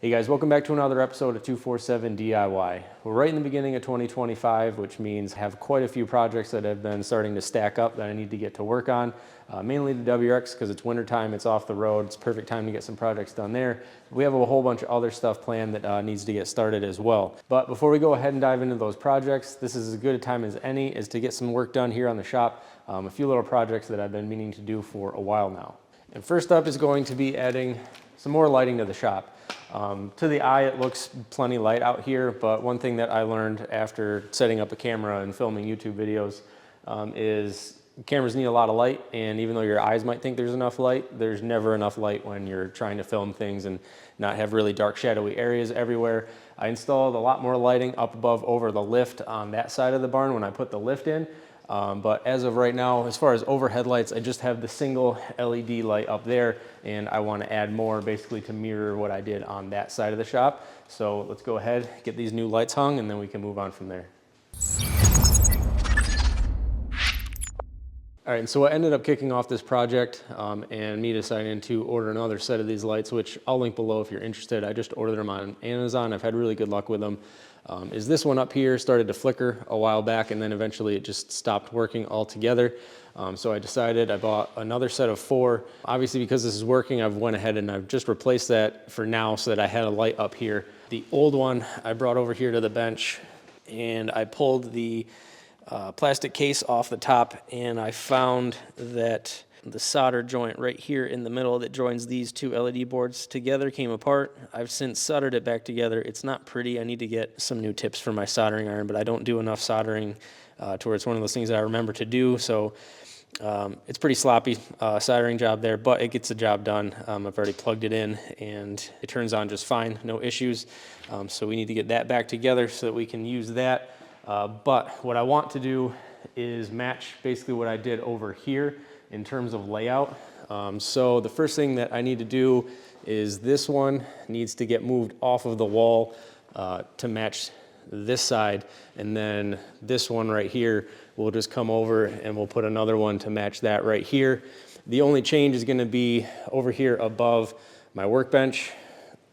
Hey guys, welcome back to another episode of 247 DIY. We're right in the beginning of 2025, which means I have quite a few projects that have been starting to stack up that I need to get to work on. Mainly the WRX because it's wintertime, it's off the road, it's perfect time to get some projects done there. We have a whole bunch of other stuff planned that needs to get started as well. But before we go ahead and dive into those projects, this is as good a time as any is to get some work done here on the shop. A few little projects that I've been meaning to do for a while now. And first up is going to be adding some more lighting to the shop. To the eye, it looks plenty light out here, but one thing that I learned after setting up a camera and filming YouTube videos is cameras need a lot of light, and even though your eyes might think there's enough light, there's never enough light when you're trying to film things and not have really dark, shadowy areas everywhere. I installed a lot more lighting up above over the lift on that side of the barn when I put the lift in. But as of right now, as far as overhead lights, I just have the single LED light up there, and I want to add more basically to mirror what I did on that side of the shop. So let's go ahead, get these new lights hung, and then we can move on from there. All right, and so what ended up kicking off this project and me deciding to order another set of these lights, which I'll link below if you're interested. I just ordered them on Amazon. I've had really good luck with them. Is this one up here started to flicker a while back, and then eventually it just stopped working altogether. So I decided I bought another set of 4. Obviously, because this is working, I've went ahead and I've just replaced that for now so that I had a light up here. The old one I brought over here to the bench, and I pulled the plastic case off the top, and I found that the solder joint right here in the middle that joins these two LED boards together came apart. I've since soldered it back together. It's not pretty. I need to get some new tips for my soldering iron, but I don't do enough soldering to where it's one of those things that I remember to do. So it's pretty sloppy soldering job there, but it gets the job done. I've already plugged it in, and it turns on just fine, no issues. So we need to get that back together so that we can use that. But what I want to do is match basically what I did over here in terms of layout. So the first thing that I need to do is this one needs to get moved off of the wall to match this side, and then this one right here will just come over and we'll put another one to match that right here. The only change is going to be over here above my workbench.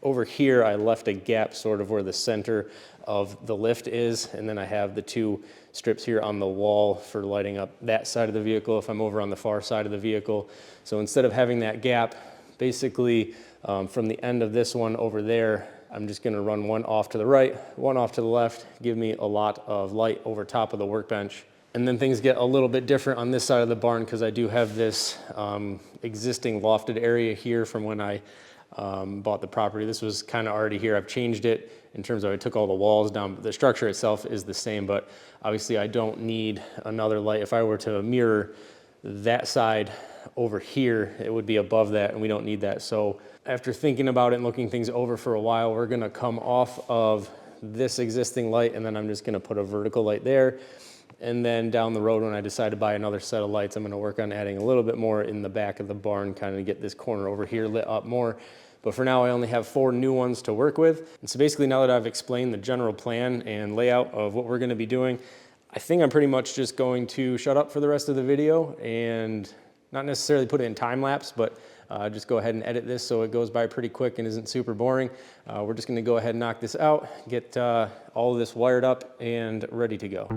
Over here I left a gap sort of where the center of the lift is, and then I have the 2 strips here on the wall for lighting up that side of the vehicle if I'm over on the far side of the vehicle. So instead of having that gap, basically from the end of this one over there, I'm just going to run one off to the right, one off to the left, give me a lot of light over top of the workbench. And then things get a little bit different on this side of the barn because I do have this existing lofted area here from when I bought the property. This was kind of already here. I've changed it in terms of I took all the walls down, but the structure itself is the same, but obviously I don't need another light. If I were to mirror that side over here, it would be above that, and we don't need that. So after thinking about it and looking things over for a while, we're gonna come off of this existing light, and then I'm just gonna put a vertical light there. And then down the road, when I decide to buy another set of lights, I'm gonna work on adding a little bit more in the back of the barn, kind of get this corner over here lit up more. But for now, I only have 4 new ones to work with. And so basically, now that I've explained the general plan and layout of what we're gonna be doing, I think I'm pretty much just going to shut up for the rest of the video and not necessarily put it in time lapse, but just go ahead and edit this so it goes by pretty quick and isn't super boring. We're just gonna go ahead and knock this out, get all of this wired up and ready to go.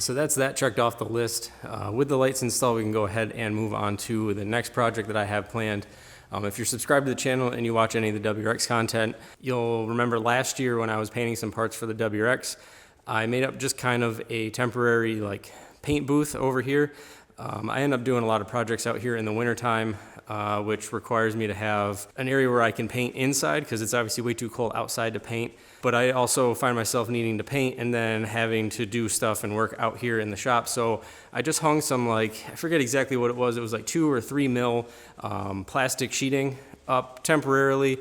So that's that checked off the list. With the lights installed, we can go ahead and move on to the next project that I have planned. If you're subscribed to the channel and you watch any of the WRX content, you'll remember last year when I was painting some parts for the WRX, I made up just kind of a temporary like paint booth over here. I end up doing a lot of projects out here in the wintertime, which requires me to have an area where I can paint inside because it's obviously way too cold outside to paint. But I also find myself needing to paint and then having to do stuff and work out here in the shop. So I just hung some, like, I forget exactly what it was. It was like 2 or 3 mil plastic sheeting up temporarily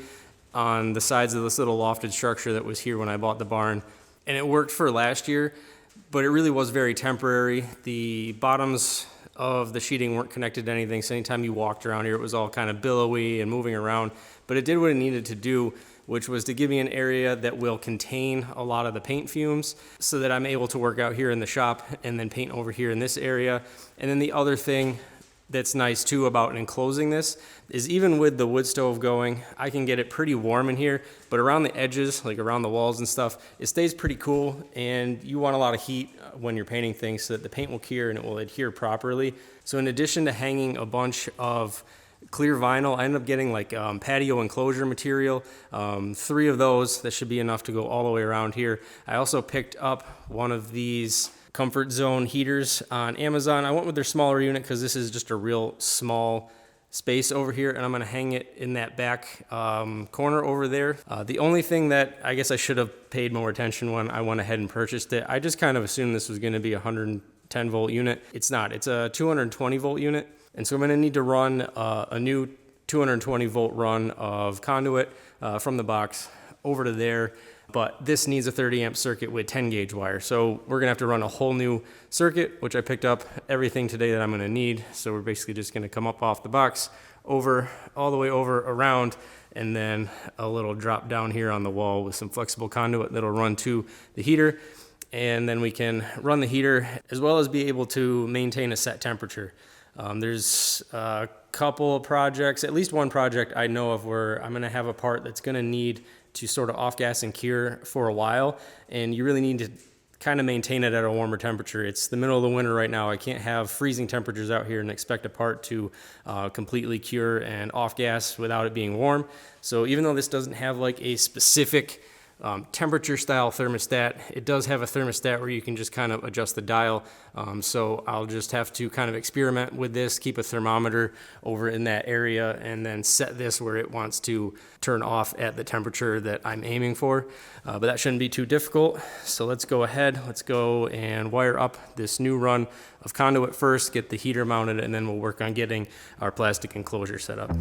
on the sides of this little lofted structure that was here when I bought the barn. And it worked for last year, but it really was very temporary. The bottoms of the sheeting weren't connected to anything, so anytime you walked around here, it was all kind of billowy and moving around. But it did what it needed to do, which was to give me an area that will contain a lot of the paint fumes so that I'm able to work out here in the shop and then paint over here in this area. And then the other thing that's nice too about enclosing this is even with the wood stove going, I can get it pretty warm in here, but around the edges, like around the walls and stuff, it stays pretty cool, and you want a lot of heat when you're painting things so that the paint will cure and it will adhere properly. So in addition to hanging a bunch of clear vinyl, I ended up getting like patio enclosure material, 3 of those. That should be enough to go all the way around here. I also picked up one of these comfort zone heaters on Amazon. I went with their smaller unit because this is just a real small space over here, and I'm gonna hang it in that back corner over there. The only thing that I guess I should have paid more attention when I went ahead and purchased it, I just kind of assumed this was gonna be a 110 volt unit. It's not, it's a 220 volt unit. And so I'm gonna need to run a new 220 volt run of conduit from the box over to there. But this needs a 30 amp circuit with 10 gauge wire. So we're gonna have to run a whole new circuit, which I picked up everything today that I'm gonna need. So we're basically just gonna come up off the box, over, all the way over, around, and then a little drop down here on the wall with some flexible conduit that'll run to the heater. And then we can run the heater as well as be able to maintain a set temperature. There's a couple of projects, at least one project I know of where I'm gonna have a part that's gonna need to sort of off gas and cure for a while, and you really need to kind of maintain it at a warmer temperature. It's the middle of the winter right now. I can't have freezing temperatures out here and expect a part to completely cure and off gas without it being warm. So even though this doesn't have like a specific temperature style thermostat, it does have a thermostat where you can just kind of adjust the dial. So I'll just have to kind of experiment with this, keep a thermometer over in that area, and then set this where it wants to turn off at the temperature that I'm aiming for. But that shouldn't be too difficult. So let's go ahead, let's go and wire up this new run of conduit first, get the heater mounted, and then we'll work on getting our plastic enclosure set up.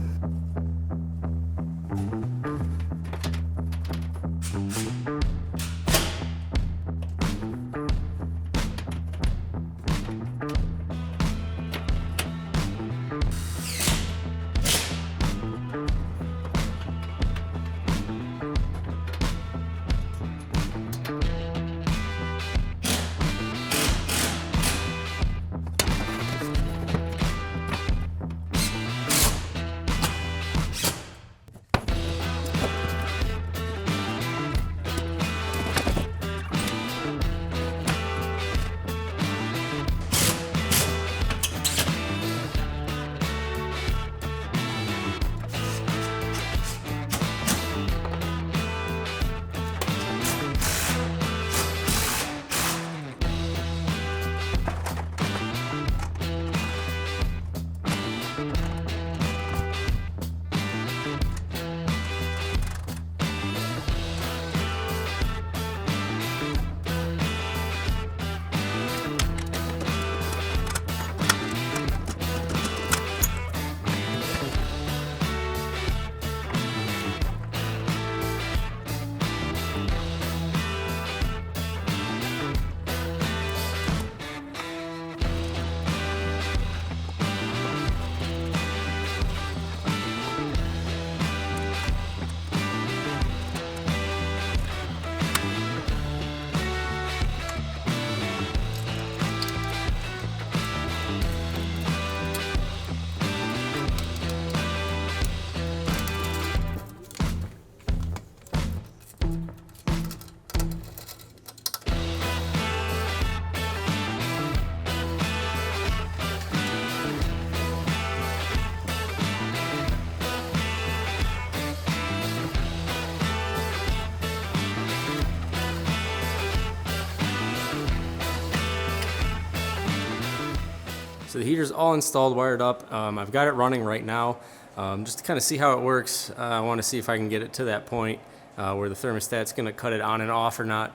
So the heater's all installed, wired up. I've got it running right now. Just to kind of see how it works. I want to see if I can get it to that point where the thermostat's going to cut it on and off or not.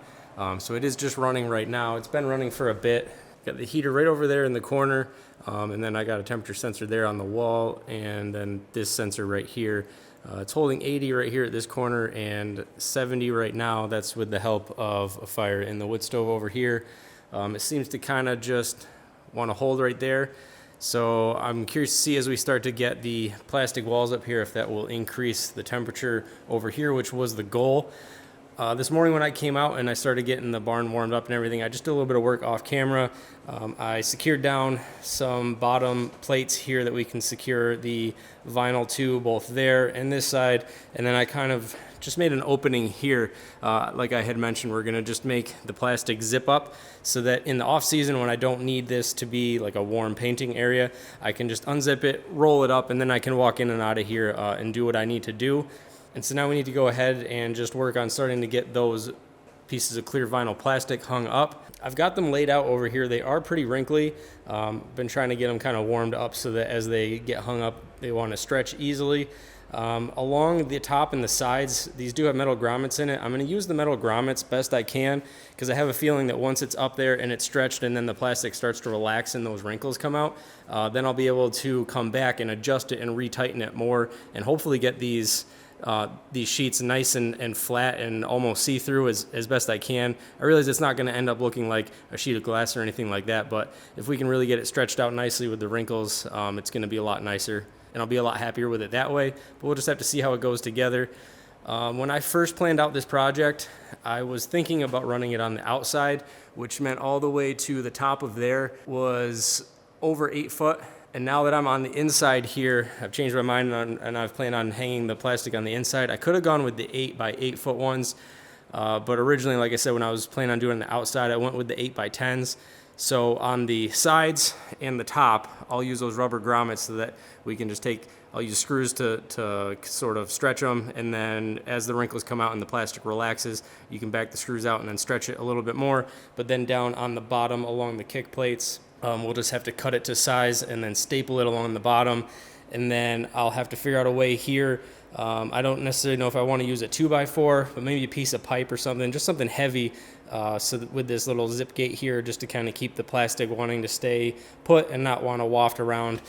So it is just running right now. It's been running for a bit. Got the heater right over there in the corner, and then I got a temperature sensor there on the wall, and then this sensor right here. It's holding 80 right here at this corner and 70 right now. That's with the help of a fire in the wood stove over here. It seems to kind of just want to hold right there. So I'm curious to see as we start to get the plastic walls up here if that will increase the temperature over here, which was the goal. This morning when I came out and I started getting the barn warmed up and everything, I just did a little bit of work off camera. I secured down some bottom plates here that we can secure the vinyl to, both there and this side. And then I kind of just made an opening here. Like I had mentioned, we're gonna just make the plastic zip up so that in the off season when I don't need this to be like a warm painting area, I can just unzip it, roll it up, and then I can walk in and out of here and do what I need to do. And so now we need to go ahead and just work on starting to get those pieces of clear vinyl plastic hung up. I've got them laid out over here. They are pretty wrinkly. Been trying to get them kind of warmed up so that as they get hung up, they want to stretch easily. Along the top and the sides, these do have metal grommets in it. I'm going to use the metal grommets best I can because I have a feeling that once it's up there and it's stretched and then the plastic starts to relax and those wrinkles come out, then I'll be able to come back and adjust it and retighten it more and hopefully get these sheets nice and flat and almost see-through as best I can. I realize it's not going to end up looking like a sheet of glass or anything like that, but if we can really get it stretched out nicely with the wrinkles, it's going to be a lot nicer, and I'll be a lot happier with it that way. But we'll just have to see how it goes together. When I first planned out this project, I was thinking about running it on the outside, which meant all the way to the top of there was over 8 foot. And now that I'm on the inside here, I've changed my mind and I've planned on hanging the plastic on the inside. I could have gone with the 8 by 8 foot ones, but originally, like I said, when I was planning on doing the outside, I went with the 8 by 10s. So on the sides and the top, I'll use those rubber grommets so that we can just I'll use screws to sort of stretch them, and then as the wrinkles come out and the plastic relaxes, you can back the screws out and then stretch it a little bit more. But then down on the bottom along the kick plates, we'll just have to cut it to size and then staple it along the bottom. And then I'll have to figure out a way here. I don't necessarily know if I want to use a 2x4, but maybe a piece of pipe or something, just something heavy. So that with this little zip gate here, just to kind of keep the plastic wanting to stay put and not want to waft around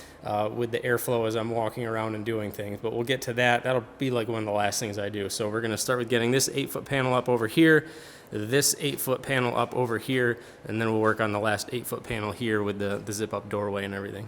with the airflow as I'm walking around and doing things. But we'll get to that. That'll be like one of the last things I do. So we're going to start with getting this 8-foot panel up over here, this 8-foot panel up over here, and then we'll work on the last 8-foot panel here with the zip up doorway and everything.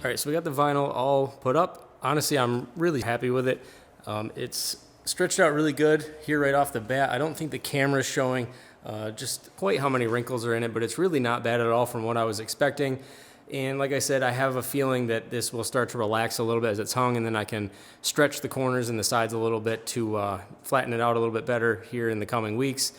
All right, so we got the vinyl all put up. Honestly, I'm really happy with it. It's stretched out really good here right off the bat. I don't think the camera's showing just quite how many wrinkles are in it, but it's really not bad at all from what I was expecting. And like I said, I have a feeling that this will start to relax a little bit as it's hung, and then I can stretch the corners and the sides a little bit to flatten it out a little bit better here in the coming weeks.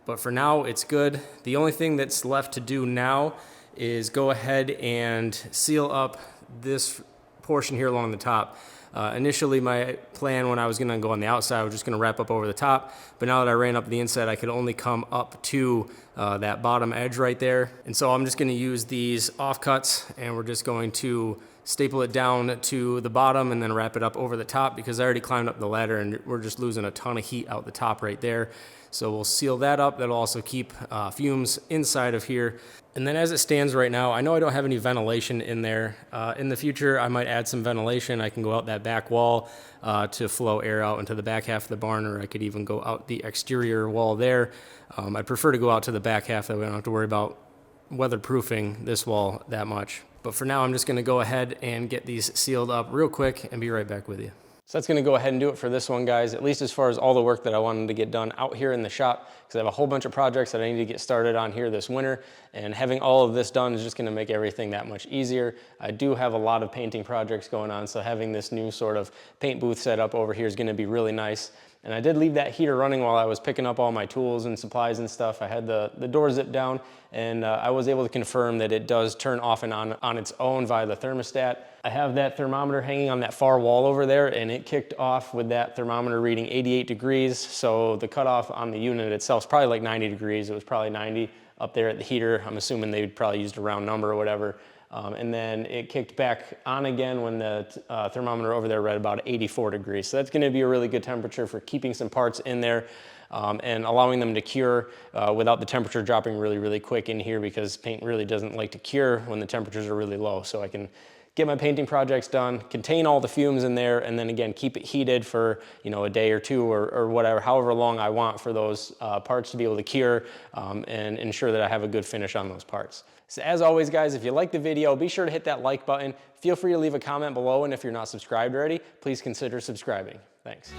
But for now, it's good. The only thing that's left to do now is go ahead and seal up this portion here along the top. Initially, my plan when I was gonna go on the outside, I was just gonna wrap up over the top, but now that I ran up the inside, I could only come up to that bottom edge right there. And so I'm just gonna use these offcuts, and we're just going to staple it down to the bottom and then wrap it up over the top, because I already climbed up the ladder and we're just losing a ton of heat out the top right there. So we'll seal that up. That'll also keep fumes inside of here. And then as it stands right now, I know I don't have any ventilation in there. In the future, I might add some ventilation. I can go out that back wall to flow air out into the back half of the barn, or I could even go out the exterior wall there. I'd prefer to go out to the back half, that we don't have to worry about weatherproofing this wall that much. But for now, I'm just gonna go ahead and get these sealed up real quick and be right back with you. So that's gonna go ahead and do it for this one, guys, at least as far as all the work that I wanted to get done out here in the shop, because I have a whole bunch of projects that I need to get started on here this winter, and having all of this done is just gonna make everything that much easier. I do have a lot of painting projects going on, so having this new sort of paint booth set up over here is gonna be really nice. And I did leave that heater running while I was picking up all my tools and supplies and stuff. I had the door zipped down, and I was able to confirm that it does turn off and on its own via the thermostat. I have that thermometer hanging on that far wall over there, and it kicked off with that thermometer reading 88 degrees. So the cutoff on the unit itself is probably like 90 degrees. It was probably 90 up there at the heater. I'm assuming they probably used a round number or whatever. And then it kicked back on again when the thermometer over there read about 84 degrees. So that's gonna be a really good temperature for keeping some parts in there and allowing them to cure without the temperature dropping really, really quick in here, because paint really doesn't like to cure when the temperatures are really low. So I can get my painting projects done, contain all the fumes in there, and then again, keep it heated for, you know, a day or two or whatever, however long I want for those parts to be able to cure and ensure that I have a good finish on those parts. So as always, guys, if you like the video, be sure to hit that like button. Feel free to leave a comment below, and if you're not subscribed already, please consider subscribing. Thanks.